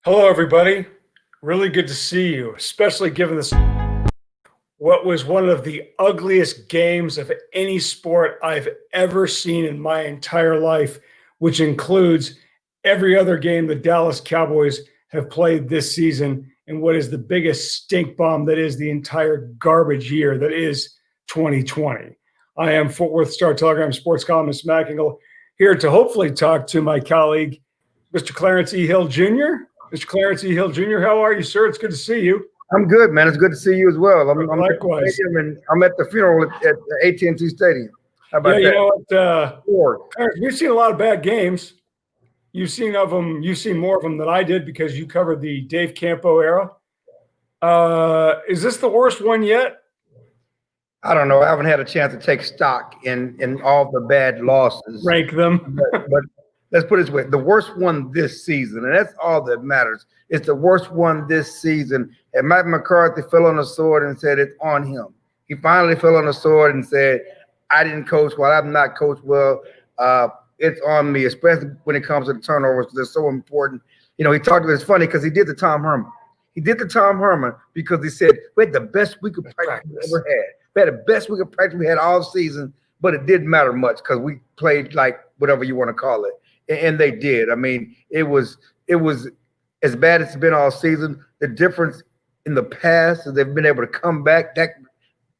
Hello, everybody. Really good to see you, especially given this what was one of the ugliest games of any sport I've ever seen in my entire life, which includes every other game the Dallas Cowboys have played this season and what is the biggest stink bomb that is the entire garbage year that is 2020. I am Fort Worth Star Telegram sports columnist Matt Engel, here to hopefully talk to my colleague, Mr. Clarence E. Hill Jr. Mr. Clarence E. Hill Jr., how are you, sir? It's good to see you. I'm good, man. It's good to see you as well. I'm Likewise. At the stadium and I'm at the funeral at the AT&T Stadium. How about that? You know what? We've seen a lot of bad games. You've seen more of them than I did because you covered the Dave Campo era. Is this the worst one yet? I don't know. I haven't had a chance to take stock in all the bad losses. Rank them. but let's put it this way. The worst one this season, and that's all that matters. It's the worst one this season. And Mike McCarthy fell on the sword and said it's on him. He finally fell on the sword and said, I didn't coach well. I've not coached well. It's on me, especially when it comes to the turnovers, because they're so important. You know, he talked about it's funny because he did the Tom Herman. He did the Tom Herman because he said, we had the best week of practice we ever had. We had the best week of practice we had all season, but it didn't matter much because we played like whatever you want to call it. And they did. I mean, it was as bad as it's been all season. The difference in the past is they've been able to come back.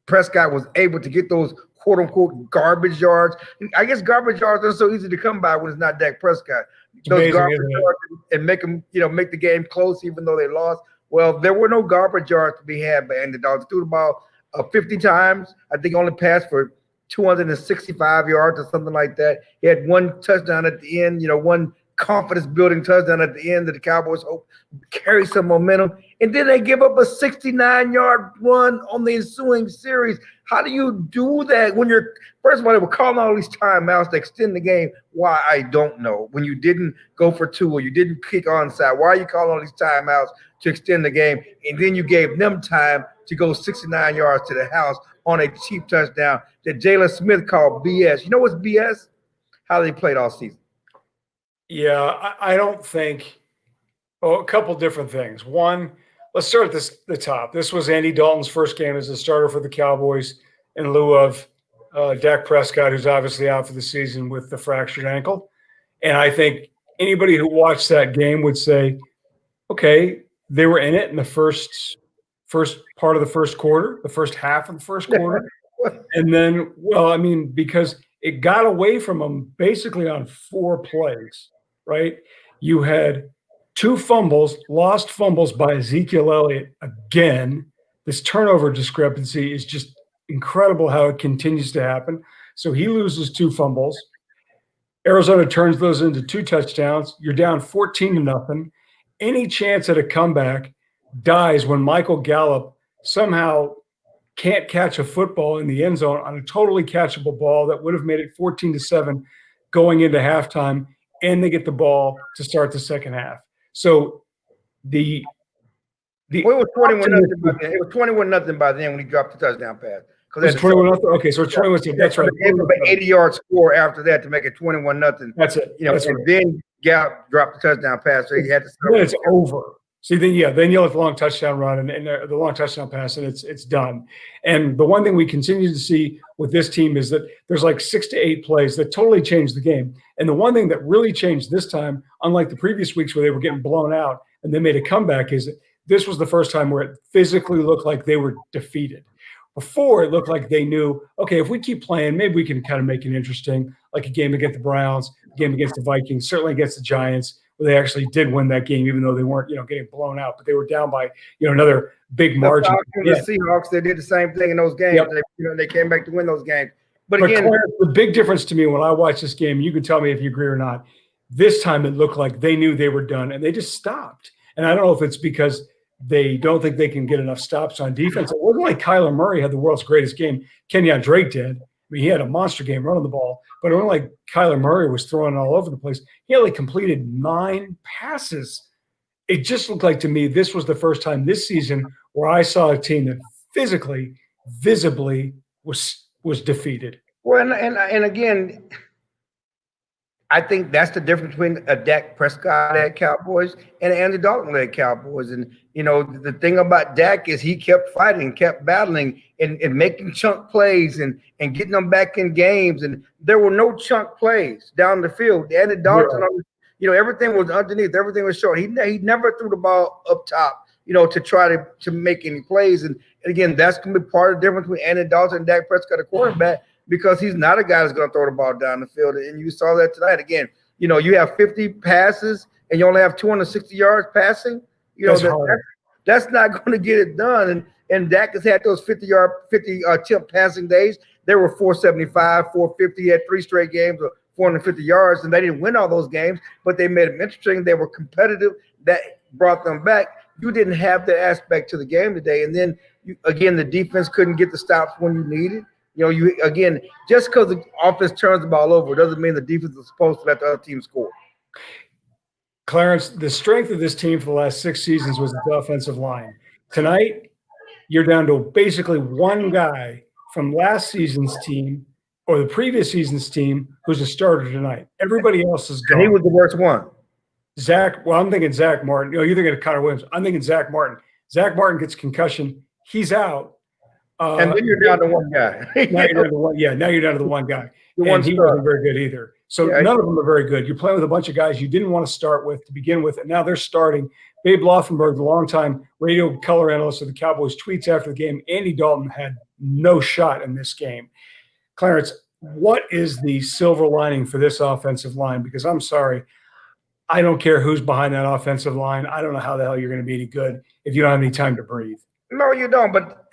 Prescott was able to get those quote unquote garbage yards. I guess garbage yards are so easy to come by when it's not Dak Prescott. Those garbage yards and make them, make the game close even though they lost. Well, there were no garbage yards to be had by Andy Dalton. Threw the ball 50 times. I think only passed for 265 yards or something like that. He had one touchdown at the end, one confidence-building touchdown at the end that the Cowboys hope carry some momentum. And then they give up a 69-yard run on the ensuing series. How do you do that when you're – first of all, they were calling all these timeouts to extend the game. Why, I don't know. When you didn't go for two or you didn't kick onside, why are you calling all these timeouts to extend the game? And then you gave them time to go 69 yards to the house on a cheap touchdown that Jalen Smith called BS. You know what's BS? How they played all season. Yeah, I don't think – a couple different things. One, let's start at the top. This was Andy Dalton's first game as a starter for the Cowboys in lieu of Dak Prescott, who's obviously out for the season with the fractured ankle. And I think anybody who watched that game would say, okay, they were in it in the first part of the first quarter, the first half of the first quarter. And then, because it got away from them basically on 4 plays, right? You had 2 fumbles, lost fumbles by Ezekiel Elliott again. This turnover discrepancy is just incredible how it continues to happen. So he loses 2 fumbles. Arizona turns those into 2 touchdowns. You're down 14-0. Any chance at a comeback dies when Michael Gallup somehow can't catch a football in the end zone on a totally catchable ball that would have made it 14-7 going into halftime, and they get the ball to start the second half. So it was 21-0 by then. It was 21-0 by then when he dropped the touchdown pass. It's 21-0. Okay, so it's 21-0. That's right. They gave up an 80-yard score after that to make it 21-0. That's it. And then Gallup dropped the touchdown pass, so he had to start. Then it's over. See, then you'll have the long touchdown run and the long touchdown pass, and it's done. And the one thing we continue to see with this team is that there's like 6 to 8 plays that totally change the game. And the one thing that really changed this time, unlike the previous weeks where they were getting blown out and they made a comeback, is that this was the first time where it physically looked like they were defeated. Before, it looked like they knew, okay, if we keep playing, maybe we can kind of make it interesting, like a game against the Browns, a game against the Vikings, certainly against the Giants, where they actually did win that game, even though they weren't, getting blown out, but they were down by, another big margin. The Seahawks, they did the same thing in those games. Yep. They came back to win those games. But again, Claire, the big difference to me when I watched this game, you can tell me if you agree or not, this time it looked like they knew they were done and they just stopped. And I don't know if it's because they don't think they can get enough stops on defense. It wasn't like Kyler Murray had the world's greatest game. Kenyon Drake did. I mean, he had a monster game running the ball, but it wasn't like Kyler Murray was throwing it all over the place. He only completed 9 passes. It just looked like to me this was the first time this season where I saw a team that physically, visibly was defeated. Well, and again, I think that's the difference between a Dak Prescott-led Cowboys and an Andy Dalton-led Cowboys. And, the thing about Dak is he kept fighting, kept battling, and making chunk plays and getting them back in games. And there were no chunk plays down the field. Andy Dalton, everything was underneath. Everything was short. He never threw the ball up top, to try to make any plays. And again, that's going to be part of the difference between Andy Dalton and Dak Prescott, a quarterback, because he's not a guy that's going to throw the ball down the field. And you saw that tonight. Again, you have 50 passes and you only have 260 yards passing. That's not going to get it done. And Dak has had those 50 attempt passing days. They were 475, 450. He had 3 straight games of 450 yards, and they didn't win all those games, but they made them interesting. They were competitive. That brought them back. You didn't have that aspect to the game today. And then, again, the defense couldn't get the stops when you needed. Just because the offense turns the ball over doesn't mean the defense is supposed to let the other team score. Clarence, the strength of this team for the last 6 seasons was its offensive line. Tonight, you're down to basically one guy from last season's team or the previous season's team who's a starter tonight. Everybody else is gone. And he was the worst one. I'm thinking Zach Martin. You're thinking of Connor Williams. I'm thinking Zach Martin. Zach Martin gets concussion. He's out. And then you're down to one guy. Now you're down to the one guy. He wasn't very good either. So none of them are very good. You're playing with a bunch of guys you didn't want to start with to begin with, and now they're starting. Babe Loffenberg, the longtime radio color analyst of the Cowboys, tweets after the game, Andy Dalton had no shot in this game. Clarence, what is the silver lining for this offensive line? Because I'm sorry, I don't care who's behind that offensive line. I don't know how the hell you're going to be any good if you don't have any time to breathe. No, you don't, but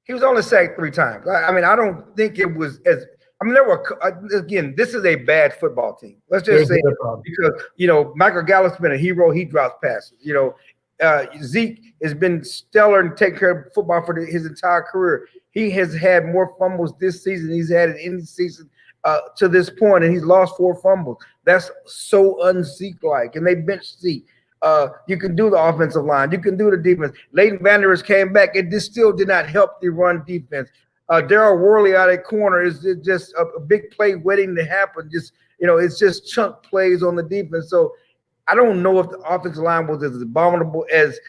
he was only sacked 3 times. I don't think it was as – there were – again, this is a bad football team. Let's just say because, Michael Gallup's been a hero. He drops passes. Zeke has been stellar and taking care of football for his entire career. He has had more fumbles this season than he's had in any season to this point, and he's lost 4 fumbles. That's so un-Zeke-like, and they benched Zeke. You can do the offensive line. You can do the defense. Leighton Vander Esch came back, and this still did not help the run defense. Darryl Worley out at corner is just a big play waiting to happen. It's just chunk plays on the defense. So I don't know if the offensive line was as abominable as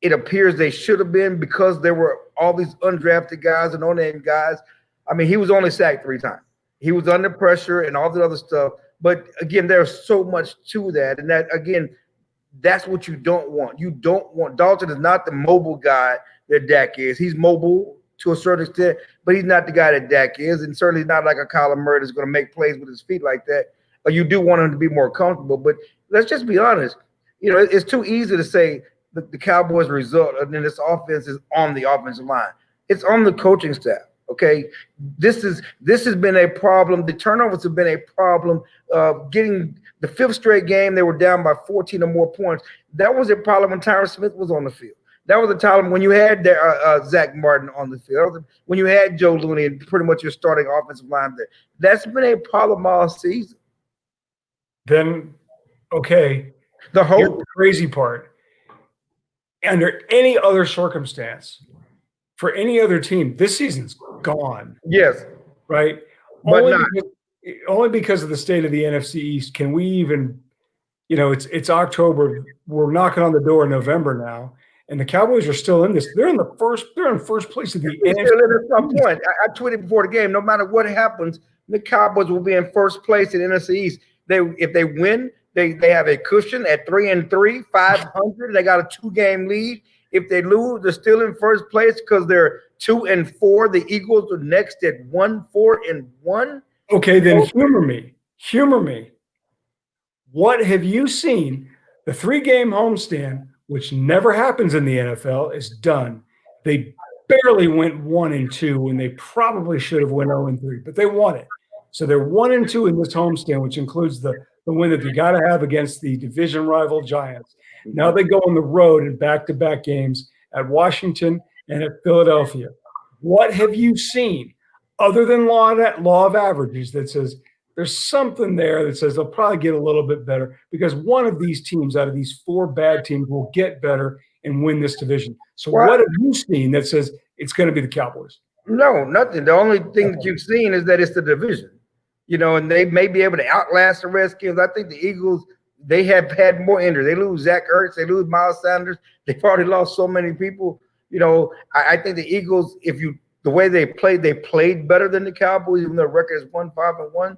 it appears they should have been because there were all these undrafted guys and no-name guys. He was only sacked 3 times. He was under pressure and all the other stuff. But, again, there's so much to that. And that, again, that's what you don't want. You don't want – Dalton is not the mobile guy that Dak is. He's mobile to a certain extent, but he's not the guy that Dak is, and certainly not like a Kyler Murray that's going to make plays with his feet like that. You do want him to be more comfortable. But let's just be honest. It's too easy to say the Cowboys' result and then this offense is on the offensive line. It's on the coaching staff. Okay, this has been a problem. The turnovers have been a problem. Getting the 5th straight game, they were down by 14 or more points. That was a problem when Tyron Smith was on the field. That was a problem when you had Zach Martin on the field. When you had Joe Looney and pretty much your starting offensive line there. That's been a problem all season. Then, okay, here's the crazy part. Under any other circumstance, for any other team, this season's gone. Yes. Right? But only because of the state of the NFC East can we even, it's October. We're knocking on the door in November now, and the Cowboys are still in this. They're in first place of the NFC. At some point, I tweeted before the game, no matter what happens, the Cowboys will be in first place in NFC East. If they win, they have a cushion at 3-3, 500. They got a 2-game lead. If they lose, they're still in first place because they're 2-4. The Eagles are next at 1-4-1. Okay, then humor me. What have you seen? The 3-game homestand, which never happens in the NFL, is done. They barely went 1-2 when they probably should have went 0-3, but they won it. So they're 1-2 in this homestand, which includes the win that you got to have against the division rival Giants. Now they go on the road in back-to-back games at Washington and at Philadelphia. What have you seen other than law of averages that says there's something there that says they'll probably get a little bit better because one of these teams out of these 4 bad teams will get better and win this division? So what have you seen that says it's going to be the Cowboys? No, nothing. The only thing that you've seen is that it's the division. and they may be able to outlast the Redskins. I think the Eagles, they have had more injuries. They lose Zach Ertz, they lose Miles Sanders. They've already lost so many people. I think the Eagles, the way they played better than the Cowboys, even though the record is 1-5-1.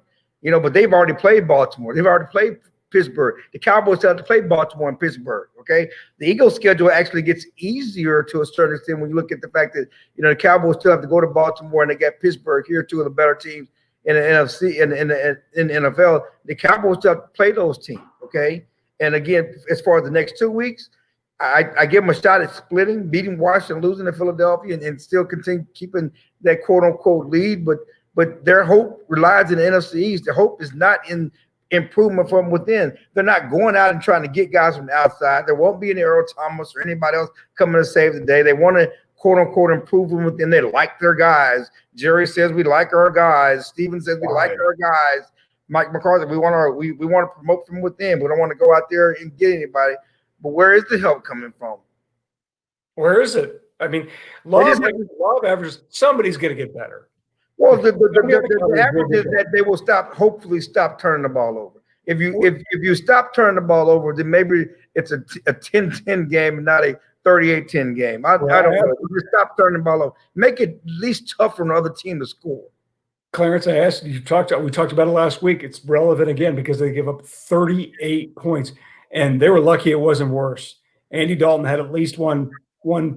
But they've already played Baltimore. They've already played Pittsburgh. The Cowboys have to play Baltimore and Pittsburgh. Okay, the Eagles' schedule actually gets easier to a certain extent when you look at the fact that the Cowboys still have to go to Baltimore and they got Pittsburgh here, two of the better teams in the NFC and in the NFL. The Cowboys still have to play those teams. Okay, and again, as far as the next 2 weeks, I give them a shot at splitting, beating Washington, losing to Philadelphia, and still continue keeping that quote unquote lead. But their hope relies in the NFC East. Their hope is not in improvement from within. They're not going out and trying to get guys from the outside. There won't be any Earl Thomas or anybody else coming to save the day. They want to quote unquote improve from within. They like their guys. Jerry says we like our guys. Steven says we like our guys. Mike McCarthy, we want to promote from within. We don't want to go out there and get anybody. But where is the help coming from? Where is it? I mean, law of averages, somebody's going to get better. Well, the average is that they will hopefully stop turning the ball over. If you stop turning the ball over, then maybe it's a 10-10 game and not a 38-10 game. I don't know. Just stop turning the ball over. Make it at least tougher on the other team to score. Clarence, I asked you, we talked about it last week. It's relevant again because they give up 38 points, and they were lucky it wasn't worse. Andy Dalton had at least one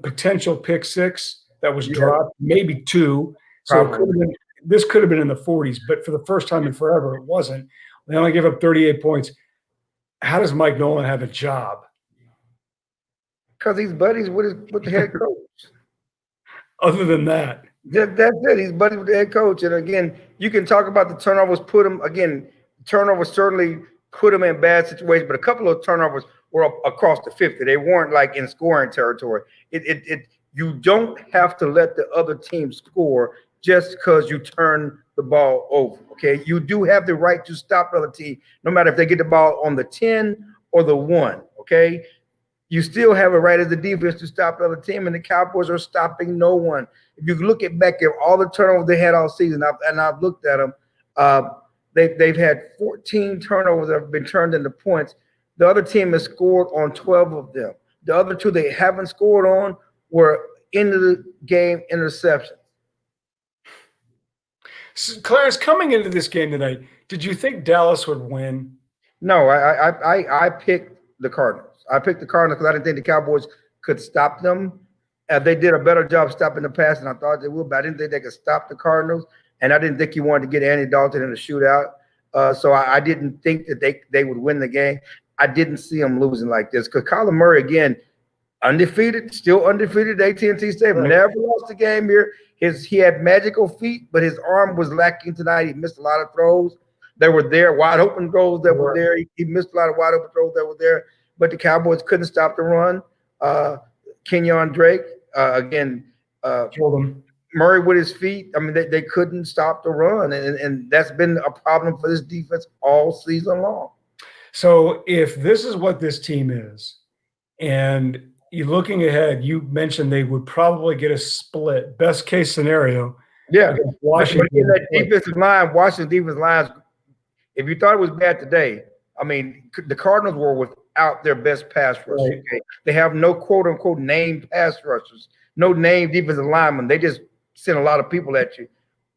potential pick six that was dropped, maybe two. So this could have been in the 40s, but for the first time in forever, it wasn't. They only gave up 38 points. How does Mike Nolan have a job? Because he's buddies with the head coach. Other than that. That's it. He's buddies with the head coach. And again, you can talk about the turnovers, turnovers certainly put him in bad situations, but a couple of turnovers were up across the 50. They weren't like in scoring territory. You don't have to let the other team score just because you turn the ball over, okay? You do have the right to stop the other team, no matter if they get the ball on the 10 or the 1, okay? You still have a right as the defense to stop the other team, and the Cowboys are stopping no one. If you look back at all the turnovers they had all season, and I've looked at them, they've had 14 turnovers that have been turned into points. The other team has scored on 12 of them. The other two they haven't scored on were end of the game interceptions. So, Clarence, coming into this game tonight, did you think Dallas would win? No, I picked the Cardinals. I picked the Cardinals because I didn't think the Cowboys could stop them. They did a better job stopping the pass than I thought they would, but I didn't think they could stop the Cardinals, and I didn't think you wanted to get Andy Dalton in a shootout. So I didn't think that they would win the game. I didn't see them losing like this because Kyler Murray, again, undefeated, still undefeated at AT&T Stadium. Never lost a game here. He had magical feet, but his arm was lacking tonight. He missed a lot of throws that were there, wide open throws that were there. He missed a lot of wide open throws that were there, but the Cowboys couldn't stop the run. Kenyon Drake, again, killed him. Murray with his feet. I mean, they couldn't stop the run, and that's been a problem for this defense all season long. So if this is what this team is, and you're looking ahead, you mentioned they would probably get a split. Best case scenario. Yeah. Washington. That defensive line, Washington defensive lines, if you thought it was bad today, I mean, the Cardinals were without their best pass rushers. Right. Okay? They have no quote-unquote named pass rushers, no named defensive linemen. They just send a lot of people at you.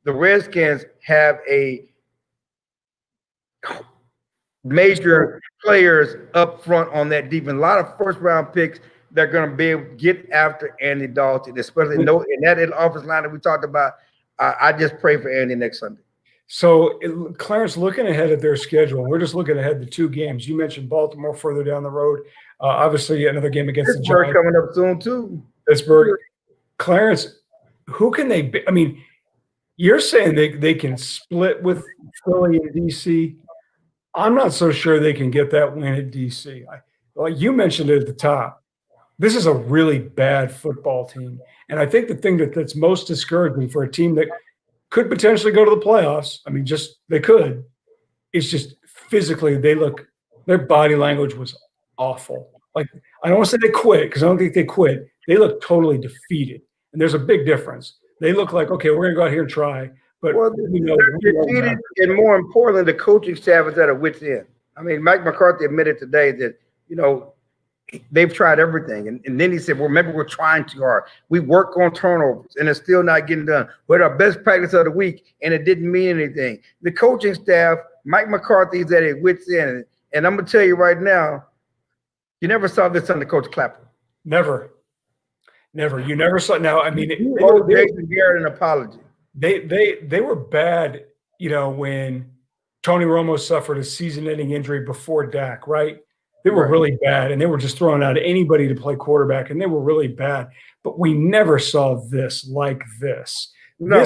The Redskins have a major players up front on that defense. A lot of first-round picks. They're going to be able to get after Andy Dalton, especially in that offensive line that we talked about. I just pray for Andy next Sunday. So, Clarence, looking ahead at their schedule, we're just looking ahead to two games. You mentioned Baltimore further down the road. Obviously, another game against the Giants. Coming up soon, too. Pittsburgh. Clarence, who can they be? I mean, you're saying they can split with Philly and D.C. I'm not so sure they can get that win at D.C. Like you mentioned it at the top. This is a really bad football team. And I think the thing that's most discouraging for a team that could potentially go to the playoffs, I mean, they could, it's just physically their body language was awful. Like, I don't want to say they quit because I don't think they quit. They look totally defeated. And there's a big difference. They look like, okay, we're going to go out here and try. But Well, we know defeated, and more importantly, the coaching staff is at a wit's end. I mean, Mike McCarthy admitted today that, they've tried everything. And then he said, well, maybe we're trying too hard. We work on turnovers and it's still not getting done. We're at our best practice of the week and it didn't mean anything. The coaching staff, Mike McCarthy is at a wit's end. And I'm going to tell you right now, you never saw this under Coach Clapper. Never. You never saw. Now, I mean, You owe Jason Garrett an apology. They were bad, when Tony Romo suffered a season-ending injury before Dak, right? They were really bad, and they were just throwing out anybody to play quarterback, and they were really bad. But we never saw this like this. No.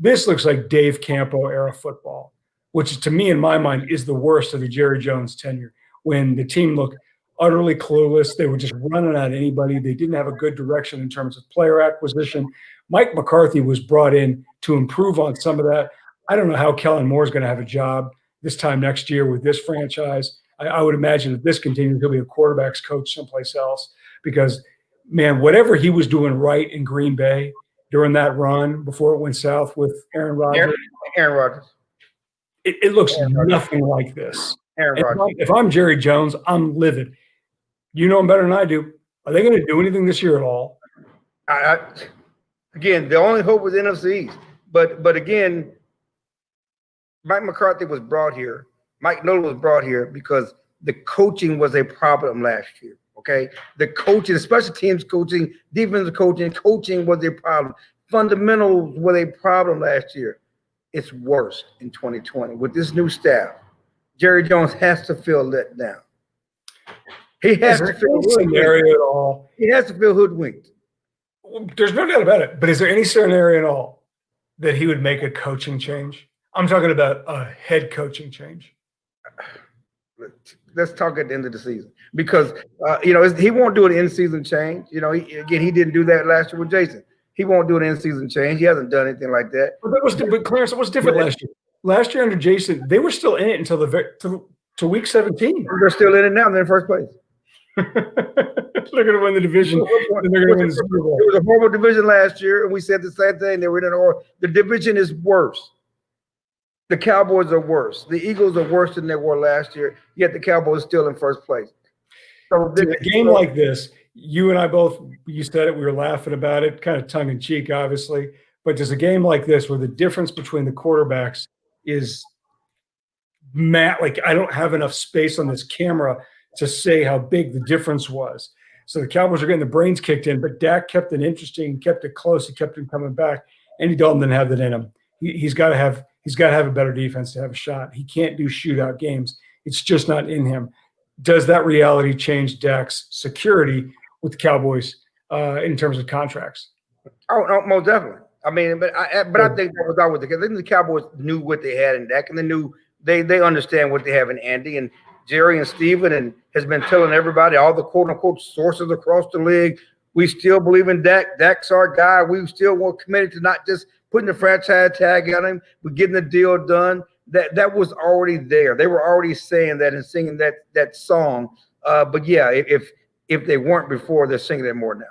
This looks like Dave Campo era football, which to me, in my mind, is the worst of the Jerry Jones tenure. When the team looked utterly clueless, they were just running at anybody. They didn't have a good direction in terms of player acquisition. Mike McCarthy was brought in to improve on some of that. I don't know how Kellen Moore is going to have a job this time next year with this franchise. I would imagine if this continues, he'll be a quarterback's coach someplace else because, man, whatever he was doing right in Green Bay during that run before it went south with Aaron Rodgers. It looks nothing like this. If I'm Jerry Jones, I'm livid. You know him better than I do. Are they going to do anything this year at all? Again, the only hope was NFC East. But again, Mike McCarthy was brought here. Mike Nolan was brought here because the coaching was a problem last year. Okay, the coaching, special teams coaching, defensive coaching was a problem. Fundamentals were a problem last year. It's worse in 2020 with this new staff. Jerry Jones has to feel let down. He has to feel scenario at all. He has to feel hoodwinked. There's no doubt about it. But is there any scenario at all that he would make a coaching change? I'm talking about a head coaching change. Let's talk at the end of the season because he won't do an in-season change. He didn't do that last year with Jason. He won't do an in-season change. He hasn't done anything like that. But Clarence, it was different last year. Last year under Jason, they were still in it until to week 17. They're still in it now. They're in first place. They're going to win the division. And they're going to win the Super Bowl. It was a horrible division last year, and we said the same thing. They were in it. The division is worse. The Cowboys are worse. The Eagles are worse than they were last year, yet the Cowboys are still in first place. So a game like this, you and I both, you said it, we were laughing about it, kind of tongue-in-cheek, obviously. But there's a game like this where the difference between the quarterbacks is like I don't have enough space on this camera to say how big the difference was. So the Cowboys are getting the brains kicked in, but Dak kept it interesting, kept it close, he kept him coming back. Andy Dalton didn't have that in him. He's got to have a better defense to have a shot. He can't do shootout games. It's just not in him. Does that reality change Dak's security with the Cowboys in terms of contracts? Oh, no, most definitely. I mean, but I think that was always the case. I think the Cowboys knew what they had in Dak, and they understand what they have in Andy. And Jerry and Steven has been telling everybody, all the quote-unquote sources across the league, we still believe in Dak. Dak's our guy. We still want committed to not just putting the franchise tag on him, but getting the deal done. That was already there. They were already saying that and singing that song. But yeah, if they weren't before, they're singing it more now.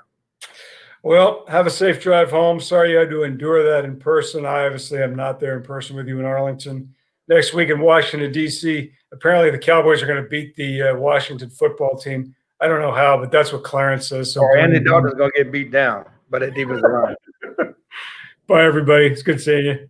Well, have a safe drive home. Sorry you had to endure that in person. I obviously am not there in person with you in Arlington. Next week in Washington, D.C., apparently the Cowboys are going to beat the Washington football team. I don't know how, but that's what Clarence says. So Andy Dalton's going to get beat down by that defensive line. Bye, everybody. It's good seeing you.